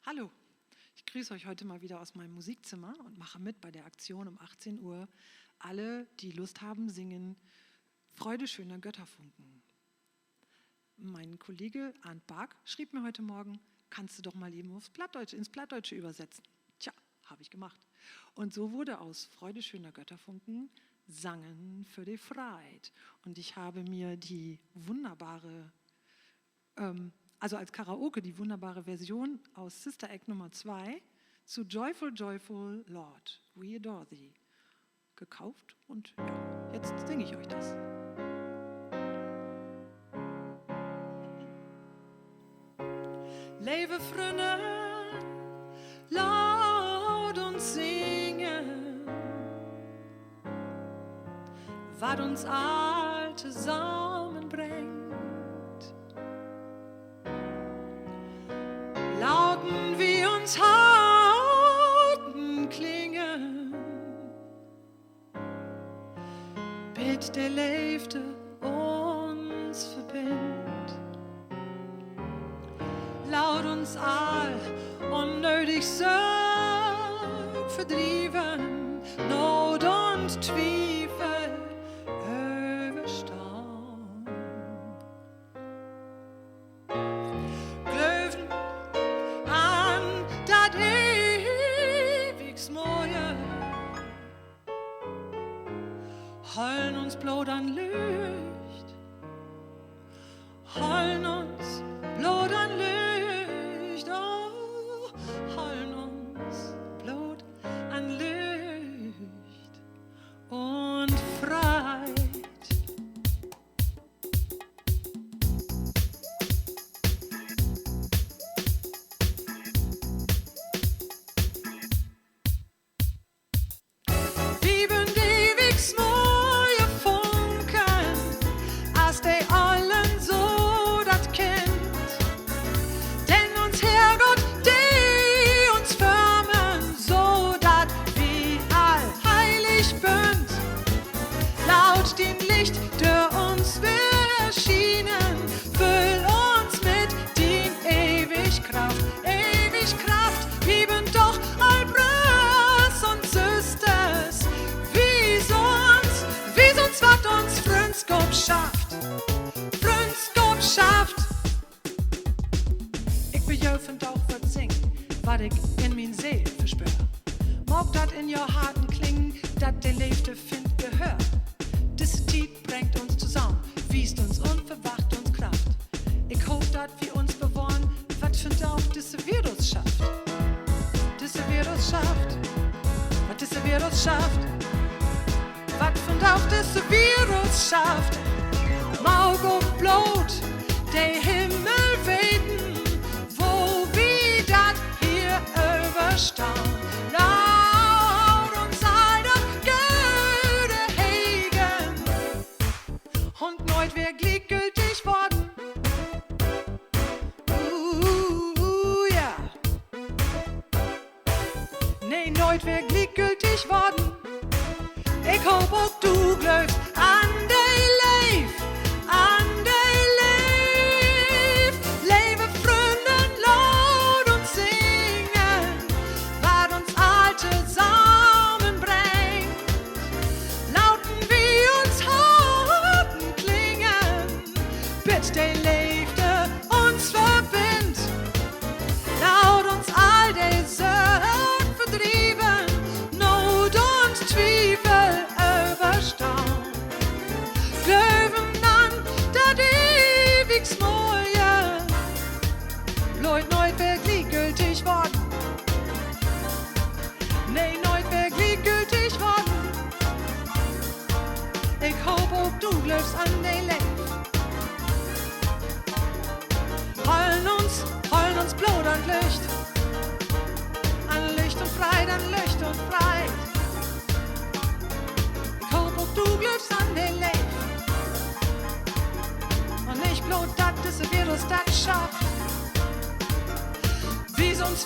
Hallo, ich grüße euch heute mal wieder aus meinem Musikzimmer und mache mit bei der Aktion um 18 Uhr. Alle, die Lust haben, singen Freude schöner Götterfunken. Mein Kollege Arndt Bark schrieb mir heute Morgen, kannst du doch mal eben ins Plattdeutsche übersetzen. Tja, habe ich gemacht. Und so wurde aus Freude schöner Götterfunken Sangen für die Freiheit. Und ich habe mir die wunderbare, also als Karaoke, die wunderbare Version aus Sister Act Nummer 2 zu Joyful, Joyful Lord, We Adore Thee gekauft und ja, jetzt singe ich euch das. Lieve vrienden, laat uns singen, wat uns all zusammenbringt. Lauten wie uns Harten klingen, mit der Liefde uns verbindt. Laut uns all unnötig Sorg verdrieven, Not und Zweifel überstehen. Glöwen an dat ewigs Moje, hollen uns Blut an Licht, hollen uns Blut an Licht. Den Licht, der uns erschienen, füll uns mit din ewig Kraft, lieben doch all Brüders und Sisters, wie sonst wat uns Freundschaft schafft. Ich will jou vandaag wat singen, wat ik in mijn Seel verspür. Mag dat in jou Harten klingen, dat der Liefde findt Gehör. Diese Zeit bringt uns zusammen, wiest uns und verwacht uns Kraft. Ich hoffe, dass wir uns bewahren, was für auch diese Virus schafft. Diese Virus schafft, was diese Virus schafft. Was für auch diese Virus schafft. Maug und Blut, der Himmel weten, wo wir das hier überstehen. Wär gleichgültig worden. Ja. Nee, nooit wär gleichgültig worden. Ich hoop auch du glaubst an die Leif, Liebe Freunde, laut uns singen, was uns all zusammenbringt. Lauten wie uns der Liefde uns verbindt, laut uns all der Sorg verdrieben, Not und Zweifel überstehen. Glauben an dat ewigs Moje, Leut nooit wär gleichgültig worden. Nee, nooit wär gleichgültig worden. Ich hoop auch du glaubst an den Licht. Hollen uns Blut an Licht und Freit, an Licht und Freit. Ich hoff auch du glaubst an den Licht und nicht bloß, dass diese Virus das schafft. Wie sonst